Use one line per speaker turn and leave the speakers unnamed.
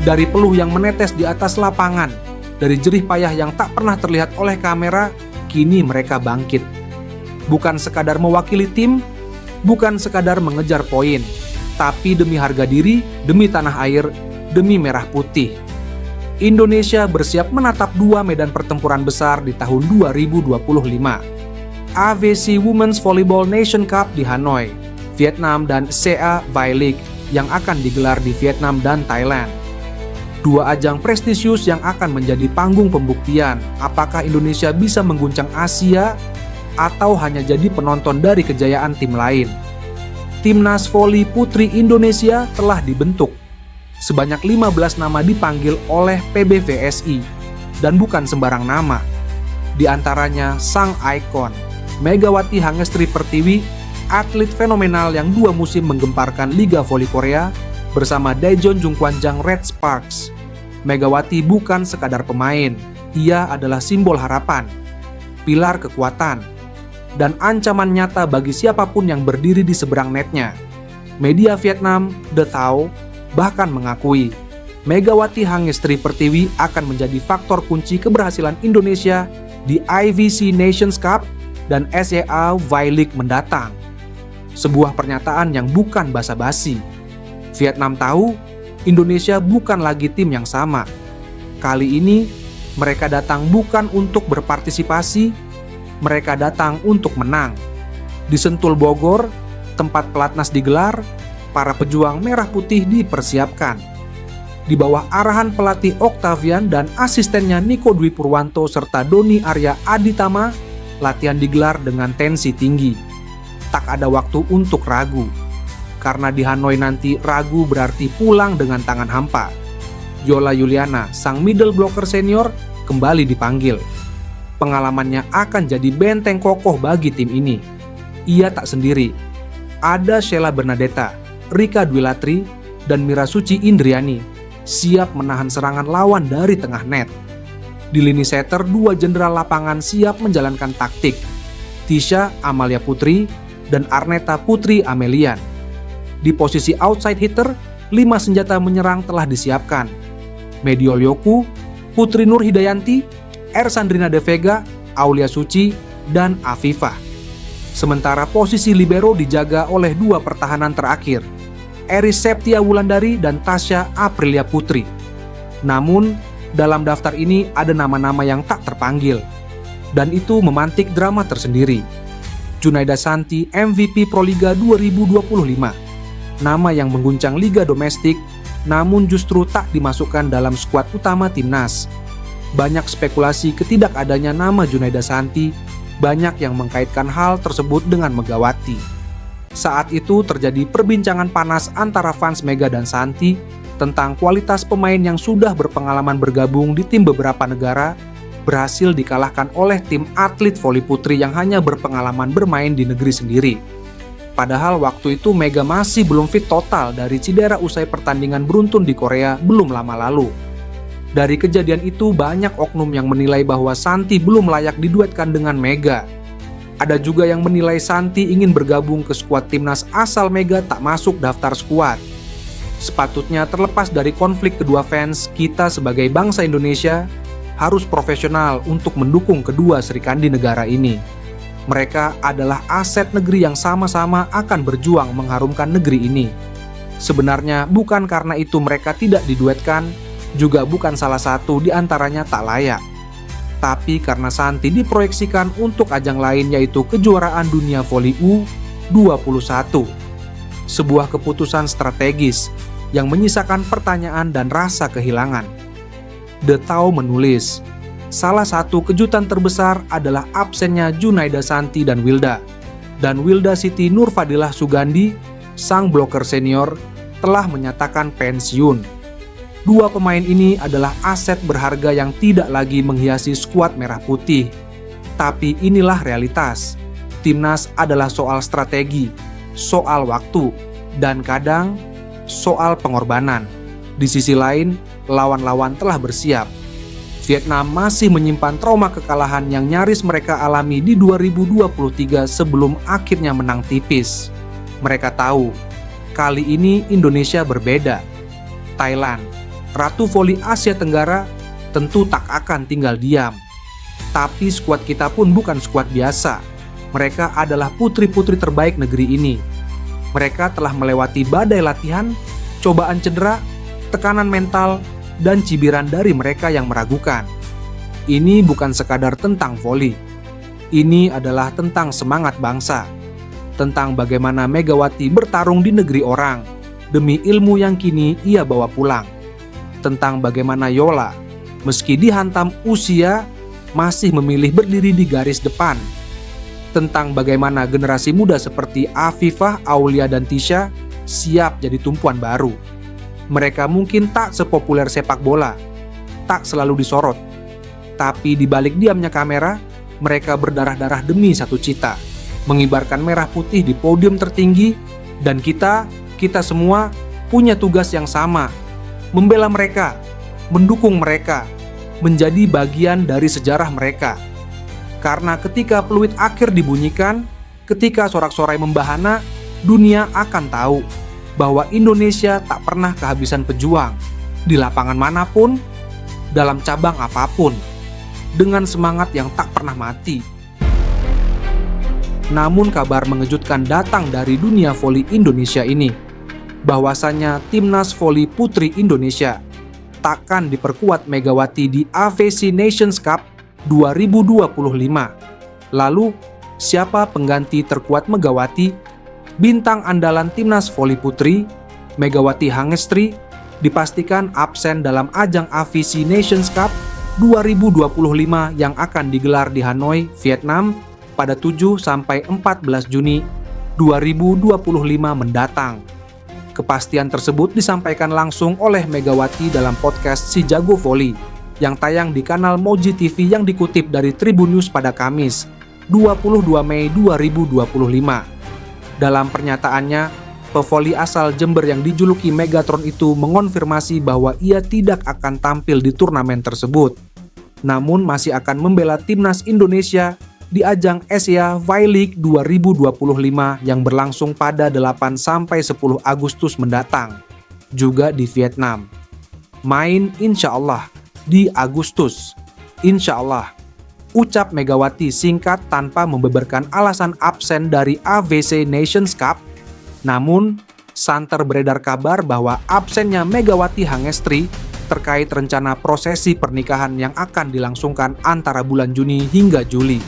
Dari peluh yang menetes di atas lapangan, dari jerih payah yang tak pernah terlihat oleh kamera, kini mereka bangkit. Bukan sekadar mewakili tim, bukan sekadar mengejar poin, tapi demi harga diri, demi tanah air, demi merah putih. Indonesia bersiap menatap dua medan pertempuran besar di tahun 2025. AVC Women's Volleyball Nation Cup di Hanoi, Vietnam, dan CA V-League yang akan digelar di Vietnam dan Thailand. Dua ajang prestisius yang akan menjadi panggung pembuktian apakah Indonesia bisa mengguncang Asia atau hanya jadi penonton dari kejayaan tim lain. Timnas Voli Putri Indonesia telah dibentuk. Sebanyak 15 nama dipanggil oleh PBVSI, dan bukan sembarang nama. Di antaranya sang ikon, Megawati Hangestri Pertiwi, atlet fenomenal yang 2 musim menggemparkan Liga Voli Korea bersama Daejeon Jungkwanjang Red Sparks. Megawati bukan sekadar pemain, ia adalah simbol harapan, pilar kekuatan, dan ancaman nyata bagi siapapun yang berdiri di seberang netnya. Media Vietnam, The Thao, bahkan mengakui Megawati Hangestri Pertiwi akan menjadi faktor kunci keberhasilan Indonesia di IVC Nations Cup dan SEA V-League mendatang. Sebuah pernyataan yang bukan basa-basi. Vietnam tahu Indonesia bukan lagi tim yang sama. Kali ini mereka datang bukan untuk berpartisipasi, mereka datang untuk menang. Di Sentul Bogor, tempat pelatnas digelar, para pejuang merah putih dipersiapkan. Di bawah arahan pelatih Octavian dan asistennya Niko Dwi Purwanto serta Doni Arya Aditama, latihan digelar dengan tensi tinggi. Tak ada waktu untuk ragu. Karena di Hanoi nanti ragu berarti pulang dengan tangan hampa. Yola Yuliana, sang middle blocker senior, kembali dipanggil. Pengalamannya akan jadi benteng kokoh bagi tim ini. Ia tak sendiri. Ada Sheila Bernadetta, Rika Dwilatri, dan Mira Suci Indriani siap menahan serangan lawan dari tengah net. Di lini setter, 2 jenderal lapangan siap menjalankan taktik, Tisha Amalia Putri dan Arneta Putri Amelian. Di posisi outside hitter, 5 senjata menyerang telah disiapkan. Mediol Yoku, Putri Nur Hidayanti, Ersandrina De Vega, Aulia Suci, dan Afifah. Sementara posisi libero dijaga oleh 2 pertahanan terakhir, Eris Septia Wulandari dan Tasya Aprilia Putri. Namun, dalam daftar ini ada nama-nama yang tak terpanggil, dan itu memantik drama tersendiri. Junaida Santi, MVP Proliga 2025. Nama yang mengguncang liga domestik, namun justru tak dimasukkan dalam skuad utama timnas. Banyak spekulasi ketidakadanya nama Junaida Santi, banyak yang mengkaitkan hal tersebut dengan Megawati. Saat itu terjadi perbincangan panas antara fans Mega dan Santi tentang kualitas pemain yang sudah berpengalaman bergabung di tim beberapa negara, berhasil dikalahkan oleh tim atlet voli putri yang hanya berpengalaman bermain di negeri sendiri. Padahal waktu itu Mega masih belum fit total dari cedera usai pertandingan beruntun di Korea belum lama lalu. Dari kejadian itu banyak oknum yang menilai bahwa Santi belum layak diduetkan dengan Mega. Ada juga yang menilai Santi ingin bergabung ke skuad timnas asal Mega tak masuk daftar skuad. Sepatutnya terlepas dari konflik kedua fans, kita sebagai bangsa Indonesia harus profesional untuk mendukung kedua serikandi negara ini. Mereka adalah aset negeri yang sama-sama akan berjuang mengharumkan negeri ini. Sebenarnya bukan karena itu mereka tidak diduetkan, juga bukan salah satu di antaranya tak layak. Tapi karena Santi diproyeksikan untuk ajang lain yaitu kejuaraan dunia voli U21. Sebuah keputusan strategis yang menyisakan pertanyaan dan rasa kehilangan. The Thao menulis, salah satu kejutan terbesar adalah absennya Junaida Santi dan Wilda Siti Nurfadilah Sugandi, sang bloker senior, telah menyatakan pensiun. Dua pemain ini adalah aset berharga yang tidak lagi menghiasi skuad merah putih. Tapi inilah realitas. Timnas adalah soal strategi, soal waktu, dan kadang soal pengorbanan. Di sisi lain, lawan-lawan telah bersiap. Vietnam masih menyimpan trauma kekalahan yang nyaris mereka alami di 2023 sebelum akhirnya menang tipis. Mereka tahu, kali ini Indonesia berbeda. Thailand, Ratu Voli Asia Tenggara tentu tak akan tinggal diam. Tapi skuad kita pun bukan skuad biasa. Mereka adalah putri-putri terbaik negeri ini. Mereka telah melewati badai latihan, cobaan cedera, tekanan mental, dan cibiran dari mereka yang meragukan. Ini bukan sekadar tentang voli. Ini adalah tentang semangat bangsa. Tentang bagaimana Megawati bertarung di negeri orang demi ilmu yang kini ia bawa pulang. Tentang bagaimana Yola, meski dihantam usia, masih memilih berdiri di garis depan. Tentang bagaimana generasi muda seperti Afifah, Aulia, dan Tisha siap jadi tumpuan baru. Mereka mungkin tak sepopuler sepak bola, tak selalu disorot. Tapi di balik diamnya kamera, mereka berdarah-darah demi satu cita, mengibarkan merah putih di podium tertinggi, dan kita semua punya tugas yang sama, membela mereka, mendukung mereka, menjadi bagian dari sejarah mereka. Karena ketika peluit akhir dibunyikan, ketika sorak-sorai membahana, dunia akan tahu bahwa Indonesia tak pernah kehabisan pejuang, di lapangan manapun, dalam cabang apapun, dengan semangat yang tak pernah mati. Namun kabar mengejutkan datang dari dunia voli Indonesia ini, bahwasanya Timnas Voli Putri Indonesia takkan diperkuat Megawati di AVC Nations Cup 2025. Lalu, siapa pengganti terkuat Megawati? Bintang andalan Timnas Voli Putri, Megawati Hangestri, dipastikan absen dalam ajang AVC Nations Cup 2025 yang akan digelar di Hanoi, Vietnam pada 7-14 Juni 2025 mendatang. Kepastian tersebut disampaikan langsung oleh Megawati dalam podcast Si Jago Voli yang tayang di kanal Moji TV yang dikutip dari Tribun News pada Kamis, 22 Mei 2025. Dalam pernyataannya, pevoli asal Jember yang dijuluki Megatron itu mengonfirmasi bahwa ia tidak akan tampil di turnamen tersebut, namun masih akan membela timnas Indonesia di ajang Asia V-League 2025 yang berlangsung pada 8-10 Agustus mendatang, juga di Vietnam. Main insya Allah di Agustus, insya Allah, ucap Megawati singkat tanpa membeberkan alasan absen dari AVC Nations Cup. Namun, santer beredar kabar bahwa absennya Megawati Hangestri terkait rencana prosesi pernikahan yang akan dilangsungkan antara bulan Juni hingga Juli.